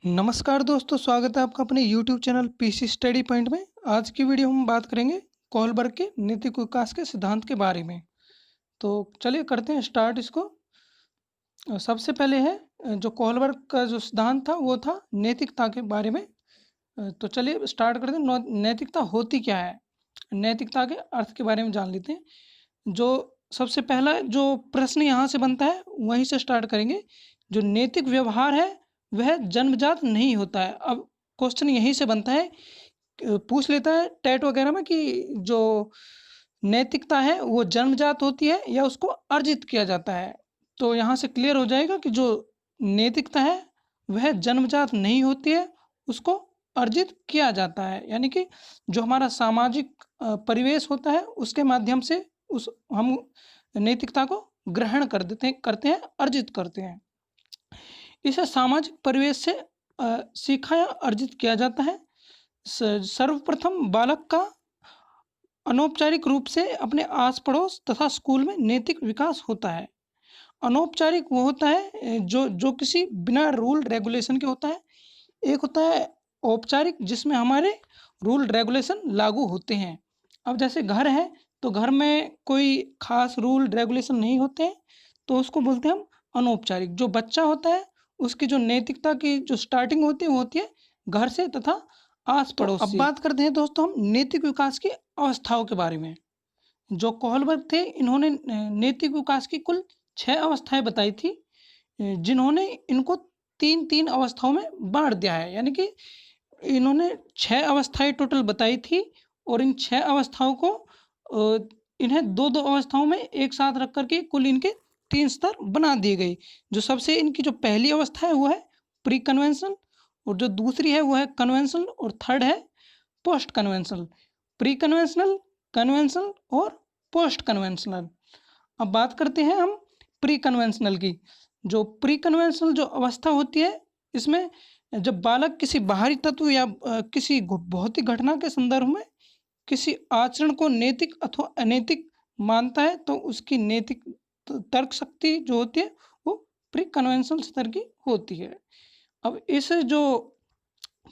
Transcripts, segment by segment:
नमस्कार दोस्तों, स्वागत है आपका अपने YouTube channel PC study point में। आज की वीडियो हम बात करेंगे कोहलबर्ग के नैतिक विकास के सिद्धांत के बारे में। तो चलिए करते हैं स्टार्ट इसको। सबसे पहले है जो कोहलबर्ग का जो सिद्धांत था वो था नैतिकता के बारे में। तो चलिए स्टार्ट करते हैं। नैतिकता होती क्या है, नैतिकता के अर्थ के बारे में जान लेते हैं। जो सबसे पहला जो प्रश्न यहाँ से बनता है वहीं से स्टार्ट करेंगे। जो नैतिक व्यवहार है वह जन्मजात नहीं होता है। अब क्वेश्चन यहीं से बनता है, पूछ लेता है टेट वगैरह में कि जो नैतिकता है वो जन्मजात होती है या उसको अर्जित किया जाता है। तो यहाँ से क्लियर हो जाएगा कि जो नैतिकता है वह जन्मजात नहीं होती है, उसको अर्जित किया जाता है। यानी कि जो हमारा सामाजिक परिवेश होता है उसके माध्यम से उस हम नैतिकता को ग्रहण करते हैं, अर्जित करते हैं। इसे सामाजिक परिवेश से सीखा या अर्जित किया जाता है। सर्वप्रथम बालक का अनौपचारिक रूप से अपने आस पड़ोस तथा स्कूल में नैतिक विकास होता है। अनौपचारिक वो होता है जो किसी बिना रूल रेगुलेशन के होता है। एक होता है औपचारिक जिसमें हमारे रूल रेगुलेशन लागू होते हैं। अब जैसे घर है तो घर में कोई खास रूल रेगुलेशन नहीं होते हैं, तो उसको बोलते हैं हम अनौपचारिक। जो बच्चा होता है उसकी जो नैतिकता की जो स्टार्टिंग होती है वो होती है घर से तथा आस पड़ोस से। अब बात करते हैं दोस्तों हम नैतिक विकास की अवस्थाओं के बारे में। जो कोहलबर्ग थे इन्होंने नैतिक विकास की कुल 6 अवस्थाएं बताई थी, जिन्होंने इनको 3-3 अवस्थाओं में बाँट दिया है। यानी कि इन्होंने 6 अवस्थाएं टोटल बताई थी और इन 6 अवस्थाओं को इन्हें 2-2 अवस्थाओं में एक साथ रख कर के कुल इनके 3 स्तर बना दिए गए। जो सबसे इनकी जो पहली अवस्था है वो है प्री कन्वेंशनल, और जो दूसरी है वो है कन्वेंशनल, और थर्ड है post conventional. Pre conventional, conventional और पोस्ट कन्वेंशनल। अब बात करते हैं हम प्री कन्वेंशनल की। जो प्री कन्वेंशनल जो अवस्था होती है इसमें जब बालक किसी बाहरी तत्व या किसी भौतिक घटना के संदर्भ में किसी आचरण को नैतिक अथवा अनैतिक मानता है तो उसकी नैतिक तर्क शक्ति जो होती है वो प्री कन्वेंशनल स्तर की होती है। अब इस जो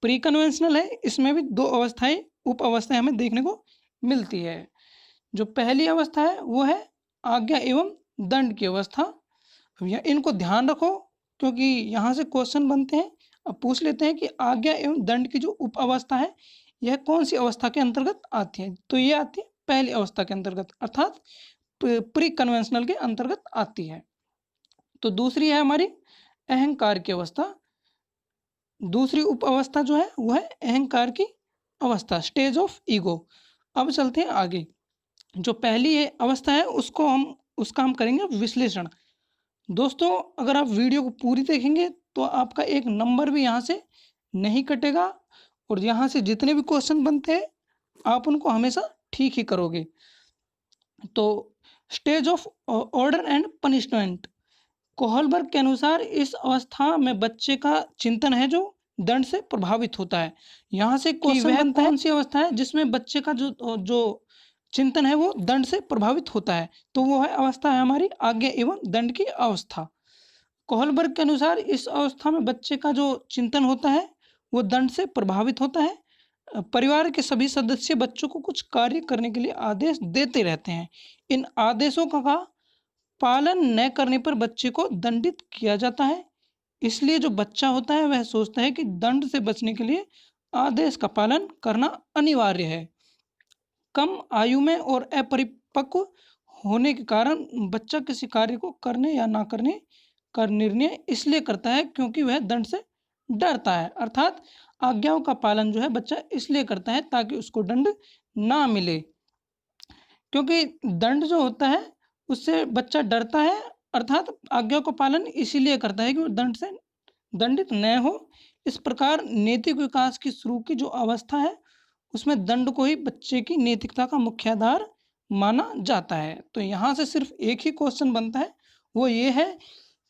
प्री कन्वेंशनल है इसमें भी 2 अवस्थाएं उप अवस्थाएं हमें देखने को मिलती है। जो पहली अवस्था है वो है आज्ञा एवं दंड की अवस्था। अब इनको ध्यान रखो क्योंकि यहाँ से क्वेश्चन बनते हैं। अब पूछ लेते हैं कि आज्ञा एवं दंड की जो उप अवस्था है यह कौन सी अवस्था के अंतर्गत आती है। तो ये आती है पहली अवस्था के अंतर्गत, अर्थात प्री कन्वेंशनल के अंतर्गत आती है। तो दूसरी है हमारी अहंकार की अवस्था। दूसरी उप अवस्था जो है वो है अहंकार की अवस्था, स्टेज ऑफ ईगो। अब चलते हैं आगे। जो पहली है अवस्था है उसका हम करेंगे विश्लेषण। दोस्तों अगर आप वीडियो को पूरी देखेंगे तो आपका एक नंबर भी यहाँ से नहीं कटेगा, और यहाँ से जितने भी क्वेश्चन बनते हैं आप उनको हमेशा ठीक ही करोगे। तो stage of order and punishment. Kohlberg के अनुसार इस अवस्था में बच्चे का चिंतन है जो दंड से प्रभावित होता है। यहाँ से क्वेश्चन बनता है कौन सी अवस्था है जिसमें बच्चे का जो जो चिंतन है वो दंड से प्रभावित होता है, तो वो है अवस्था है हमारी आज्ञा एवं दंड की अवस्था। कोहलबर्ग के अनुसार इस अवस्था में बच्चे का जो चिंतन होता है वो दंड से प्रभावित होता है। परिवार के सभी सदस्य बच्चों को कुछ कार्य करने के लिए आदेश देते रहते हैं। इन आदेशों का पालन न करने पर बच्चे को दंडित किया जाता है। इसलिए जो बच्चा होता है वह सोचता है कि दंड से बचने के लिए आदेश का पालन करना अनिवार्य है। कम आयु में और अपरिपक्व होने के कारण बच्चा किसी कार्य को करने या ना करने का निर्णय इसलिए करता है क्योंकि वह दंड से डरता है। अर्थात आज्ञाओं का पालन जो है बच्चा इसलिए करता है ताकि उसको दंड ना मिले, क्योंकि दंड जो होता है उससे बच्चा डरता है। अर्थात आज्ञा का पालन इसीलिए करता है कि वो दंड से दंडित न हो। इस प्रकार नैतिक विकास की शुरू की जो अवस्था है उसमें दंड को ही बच्चे की नैतिकता का मुख्य आधार माना जाता है। तो यहाँ से सिर्फ एक ही क्वेश्चन बनता है, वो ये है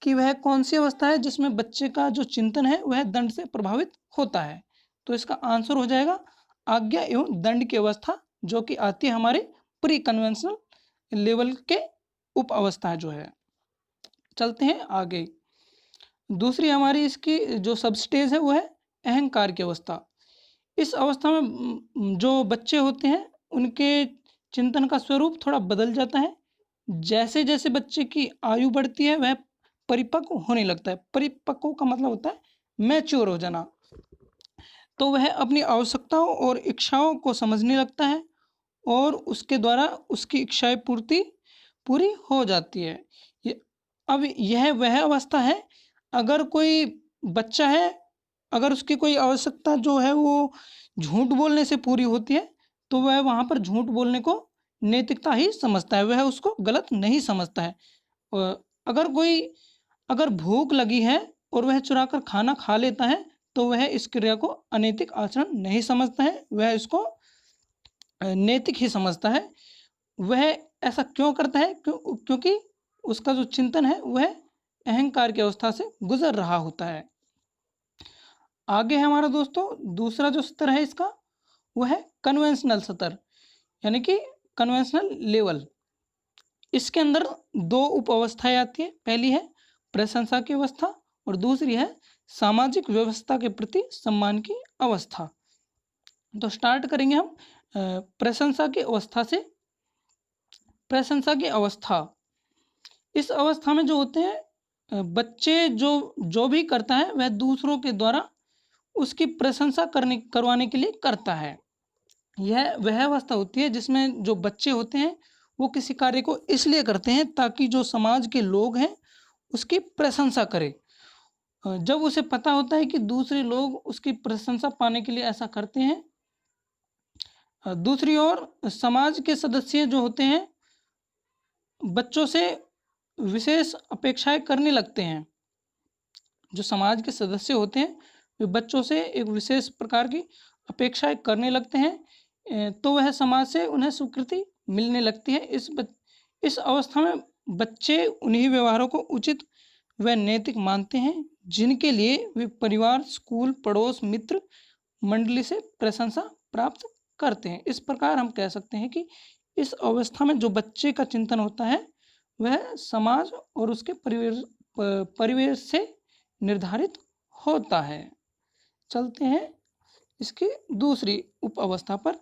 कि वह कौन सी अवस्था है जिसमें बच्चे का जो चिंतन है वह दंड से प्रभावित होता है। तो इसका आंसर हो जाएगा आज्ञा एवं दंड की अवस्था, जो कि आती है हमारे प्री कन्वेंशनल लेवल के उप अवस्था जो है। चलते हैं आगे। दूसरी हमारी इसकी जो सब स्टेज है वो है अहंकार की अवस्था। इस अवस्था में जो बच्चे होते हैं उनके चिंतन का स्वरूप थोड़ा बदल जाता है। जैसे जैसे बच्चे की आयु बढ़ती है वह परिपक्व होने लगता है। परिपक्व का मतलब होता है मैच्योर हो जाना। तो वह अपनी आवश्यकताओं और इच्छाओं को समझने लगता है और उसके द्वारा उसकी इच्छाएं पूरी हो जाती है। ये अब यह वह अवस्था है, अगर कोई बच्चा है, अगर उसकी कोई आवश्यकता जो है वो झूठ बोलने से पूरी होती है, तो वह वहाँ पर झूठ बोलने को नैतिकता ही समझता है, वह उसको गलत नहीं समझता है। अगर कोई अगर भूख लगी है और वह चुरा कर खाना खा लेता है, तो वह इस क्रिया को अनैतिक आचरण नहीं समझता है, वह इसको नैतिक ही समझता है। वह ऐसा क्यों करता है? क्योंकि उसका जो चिंतन है वह अहंकार की अवस्था से गुजर रहा होता है। आगे है हमारा दोस्तों दूसरा जो स्तर है इसका, वह है कन्वेंशनल स्तर, यानी कि कन्वेंशनल लेवल। इसके अंदर दो उप अवस्थाएं आती है। पहली है प्रशंसा की अवस्था और दूसरी है सामाजिक व्यवस्था के प्रति सम्मान की अवस्था। तो स्टार्ट करेंगे हम प्रशंसा की अवस्था से। प्रशंसा की अवस्था, इस अवस्था में जो होते हैं बच्चे जो जो भी करता है वह दूसरों के द्वारा उसकी प्रशंसा करवाने के लिए करता है। यह वह अवस्था होती है जिसमें जो बच्चे होते हैं वो किसी कार्य को इसलिए करते हैं ताकि जो समाज के लोग हैं उसकी प्रशंसा करें। जब उसे पता होता है कि दूसरे लोग उसकी प्रशंसा पाने के लिए ऐसा करते हैं, दूसरी ओर समाज के सदस्य जो होते हैं बच्चों से विशेष अपेक्षाएं करने लगते हैं। जो समाज के सदस्य होते हैं वे बच्चों से एक विशेष प्रकार की अपेक्षाएं करने लगते हैं, तो वह समाज से उन्हें स्वीकृति मिलने लगती है। इस अवस्था में बच्चे उन्हीं व्यवहारों को उचित व नैतिक मानते हैं जिनके लिए वे परिवार, स्कूल, पड़ोस, मित्र मंडली से प्रशंसा प्राप्त करते हैं। इस प्रकार हम कह सकते हैं कि इस अवस्था में जो बच्चे का चिंतन होता है वह समाज और उसके परिवेश से निर्धारित होता है। चलते हैं इसकी दूसरी उप अवस्था पर।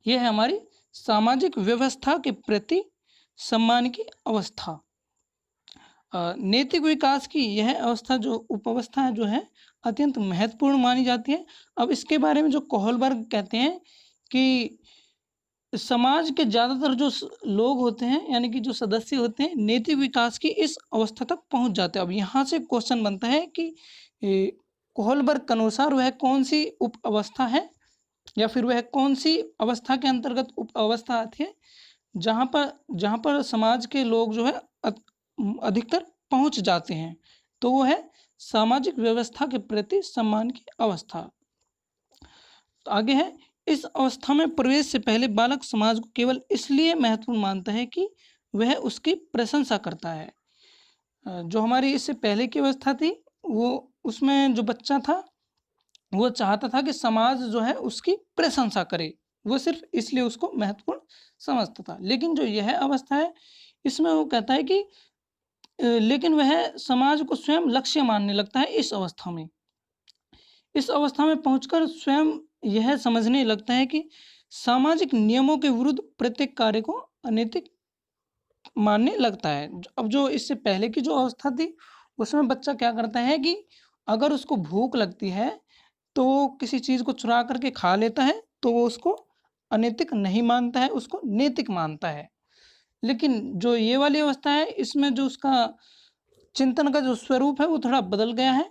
यह है हमारी सामाजिक व्यवस्था के प्रति सम्मान की अवस्था। नैतिक विकास की यह अवस्था जो उप अवस्था है जो है अत्यंत महत्वपूर्ण मानी जाती है। अब इसके बारे में जो कोहलबर्ग कहते हैं कि समाज के ज़्यादातर जो लोग होते हैं यानी कि जो सदस्य होते हैं नैतिक विकास की इस अवस्था तक पहुंच जाते हैं। अब यहाँ से क्वेश्चन बनता है कि कोहलबर्ग के अनुसार वह कौन सी उप अवस्था है या फिर वह कौन सी अवस्था के अंतर्गत उप अवस्था आती है जहाँ पर समाज के लोग जो है अधिकतर पहुंच जाते हैं। तो वो है सामाजिक व्यवस्था के प्रति सम्मान की अवस्था। तो आगे है, इस अवस्था में प्रवेश से पहले बालक समाज को केवल इसलिए महत्वपूर्ण मानता है कि वह उसकी प्रशंसा करता है। जो हमारी इससे पहले की अवस्था थी वो उसमें जो बच्चा था वो चाहता था कि समाज जो है उसकी प्रशंसा करे, वो सिर्फ इसलिए उसको महत्वपूर्ण समझता था। लेकिन जो यह अवस्था है इसमें वो कहता है कि लेकिन वह समाज को स्वयं लक्ष्य मानने लगता है। इस अवस्था में पहुंचकर स्वयं यह समझने लगता है कि सामाजिक नियमों के विरुद्ध प्रत्येक कार्य को अनैतिक मानने लगता है। अब जो इससे पहले की जो अवस्था थी उसमें बच्चा क्या करता है कि अगर उसको भूख लगती है तो वो किसी चीज़ को चुरा करके खा लेता है, तो वो उसको अनैतिक नहीं मानता है, उसको नैतिक मानता है। लेकिन जो ये वाली अवस्था है इसमें जो उसका चिंतन का जो स्वरूप है वो थोड़ा बदल गया है।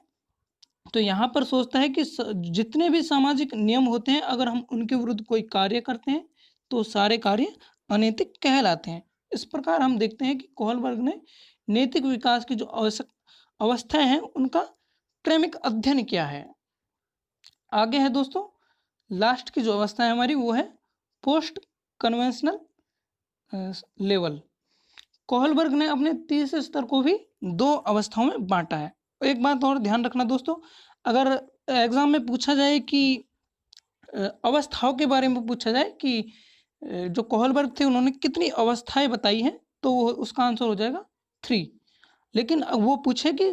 तो यहाँ पर सोचता है कि जितने भी सामाजिक नियम होते हैं अगर हम उनके विरुद्ध कोई कार्य करते हैं तो सारे कार्य अनैतिक कहलाते हैं। इस प्रकार हम देखते हैं कि कोहलबर्ग ने नैतिक विकास की जो अवस्थाएं हैं उनका क्रमिक अध्ययन किया है। आगे है दोस्तों लास्ट की जो अवस्था है हमारी वो है पोस्ट कन्वेंशनल लेवल। कोहलबर्ग ने अपने तीसरे स्तर को भी दो अवस्थाओं में बांटा है। एक बात और ध्यान रखना दोस्तों, अगर एग्जाम में पूछा जाए कि अवस्थाओं के बारे में पूछा जाए कि जो कोहलबर्ग थे उन्होंने कितनी अवस्थाएं बताई हैं तो उसका आंसर हो जाएगा 3। लेकिन वो पूछे कि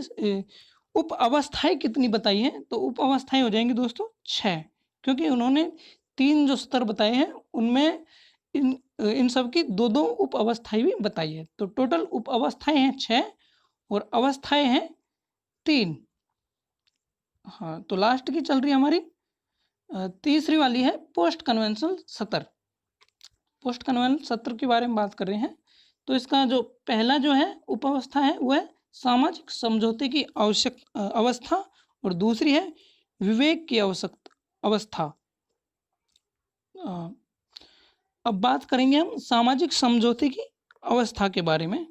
उप अवस्थाएं कितनी बताई हैं, तो उप अवस्थाएं हो जाएंगी दोस्तों 6, क्योंकि उन्होंने 3 जो स्तर बताए हैं उनमें इन सब की 2-2 उप अवस्थाएं भी बताई है। तो टोटल उप अवस्थाएं हैं 6 और अवस्थाएं हैं 3। हाँ, तो लास्ट की चल रही है हमारी तीसरी वाली है पोस्ट कन्वेंशनल सत्र। पोस्ट कन्वेंशनल सत्र के बारे में बात कर रहे हैं। तो इसका जो पहला जो है उप अवस्था है वो है सामाजिक समझौते की आवश्यक अवस्था, और दूसरी है विवेक की आवश्यक अवस्था। अब बात करेंगे हम सामाजिक समझौते की अवस्था के बारे में।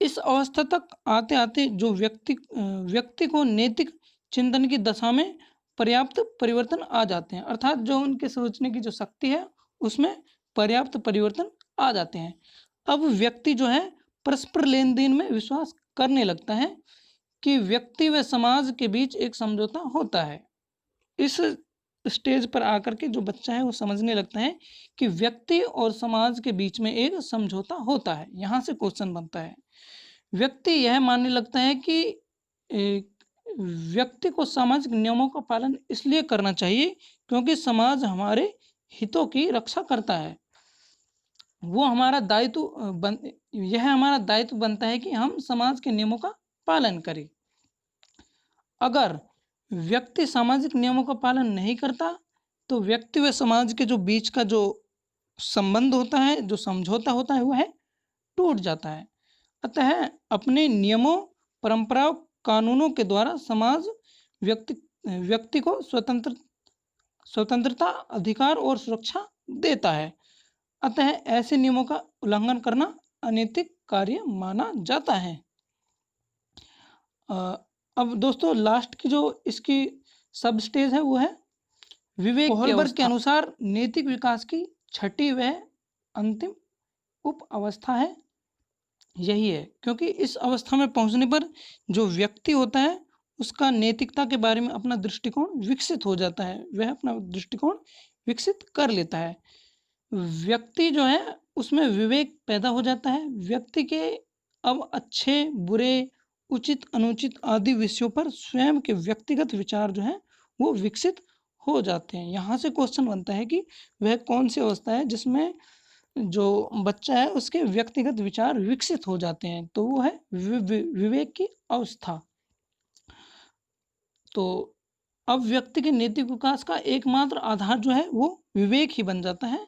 इस अवस्था तक आते आते जो व्यक्ति को नैतिक चिंतन की दशा में पर्याप्त परिवर्तन आ जाते हैं, अर्थात जो उनके सोचने की जो शक्ति है उसमें पर्याप्त परिवर्तन आ जाते हैं। अब व्यक्ति जो है परस्पर लेन देन में विश्वास करने लगता है कि व्यक्ति व समाज के बीच एक समझौता होता है। इस स्टेज पर आकर के जो बच्चा है वो समझने लगता है कि व्यक्ति और समाज के बीच में एक समझौता होता है। यहाँ से क्वेश्चन बनता है, व्यक्ति यह मानने लगता है कि व्यक्ति को सामाजिक नियमों का पालन इसलिए करना चाहिए क्योंकि समाज हमारे हितों की रक्षा करता है। वो हमारा दायित्व यह हमारा दायित्व बनता है कि हम समाज के नियमों का पालन करें। अगर व्यक्ति सामाजिक नियमों का पालन नहीं करता तो व्यक्ति व समाज के जो बीच का जो संबंध होता है, जो समझौता होता है, वह टूट जाता है। अतः अपने नियमों, परंपराओं, कानूनों के द्वारा समाज व्यक्ति को स्वतंत्रता, अधिकार और सुरक्षा देता है। अतः ऐसे नियमों का उल्लंघन करना अनैतिक कार्य माना जाता है। अब दोस्तों लास्ट की जो इसकी सब स्टेज है वो है विवेक की अवस्था। के अनुसार नैतिक विकास की छठी व अंतिम उप अवस्था है यही है, क्योंकि इस अवस्था में पहुंचने पर जो व्यक्ति होता है उसका नैतिकता के बारे में अपना दृष्टिकोण विकसित हो जाता है, वह अपना दृष्टिकोण विकसित कर लेता है। व्यक्ति जो है उसमें विवेक पैदा हो जाता है। व्यक्ति के अब अच्छे, बुरे, उचित, अनुचित आदि विषयों पर स्वयं के व्यक्तिगत विचार जो है वो विकसित हो जाते हैं। यहाँ से क्वेश्चन बनता है कि वह कौन सी अवस्था है जिसमें जो बच्चा है उसके व्यक्तिगत विचार विकसित हो जाते हैं, तो वो है विवेक की अवस्था। तो अब व्यक्ति के नैतिक विकास का एकमात्र आधार जो है वो विवेक ही बन जाता है।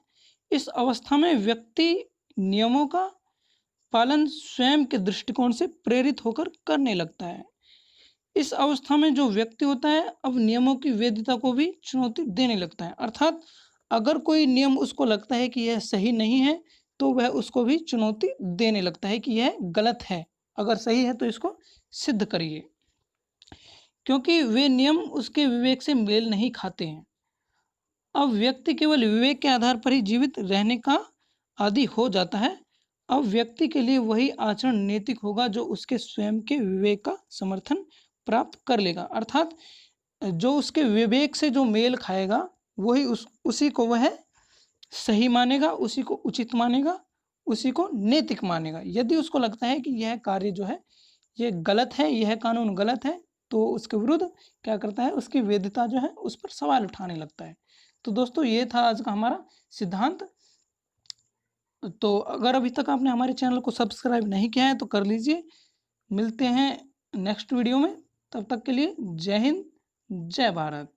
इस अवस्था में व्यक्ति नियमों का पालन स्वयं के दृष्टिकोण से प्रेरित होकर करने लगता है। इस अवस्था में जो व्यक्ति होता है अब नियमों की वैधता को भी चुनौती देने लगता है, अर्थात अगर कोई नियम उसको लगता है कि यह सही नहीं है तो वह उसको भी चुनौती देने लगता है कि यह गलत है, अगर सही है तो इसको सिद्ध करिए, क्योंकि वे नियम उसके विवेक से मेल नहीं खाते हैं। अब व्यक्ति केवल विवेक के आधार पर ही जीवित रहने का आदी हो जाता है। अब व्यक्ति के लिए वही आचरण नैतिक होगा जो उसके स्वयं के विवेक का समर्थन प्राप्त कर लेगा, अर्थात जो उसके विवेक से जो मेल खाएगा वही उसी को वह सही मानेगा, उसी को उचित मानेगा, उसी को नैतिक मानेगा। यदि उसको लगता है कि यह कार्य जो है ये गलत है, यह कानून गलत है, तो उसके विरुद्ध क्या करता है, उसकी वैधता जो है उस पर सवाल उठाने लगता है। तो दोस्तों ये था आज का हमारा सिद्धांत। तो अगर अभी तक आपने हमारे चैनल को सब्सक्राइब नहीं किया है तो कर लीजिए। मिलते हैं नेक्स्ट वीडियो में, तब तक के लिए जय हिंद, जय भारत।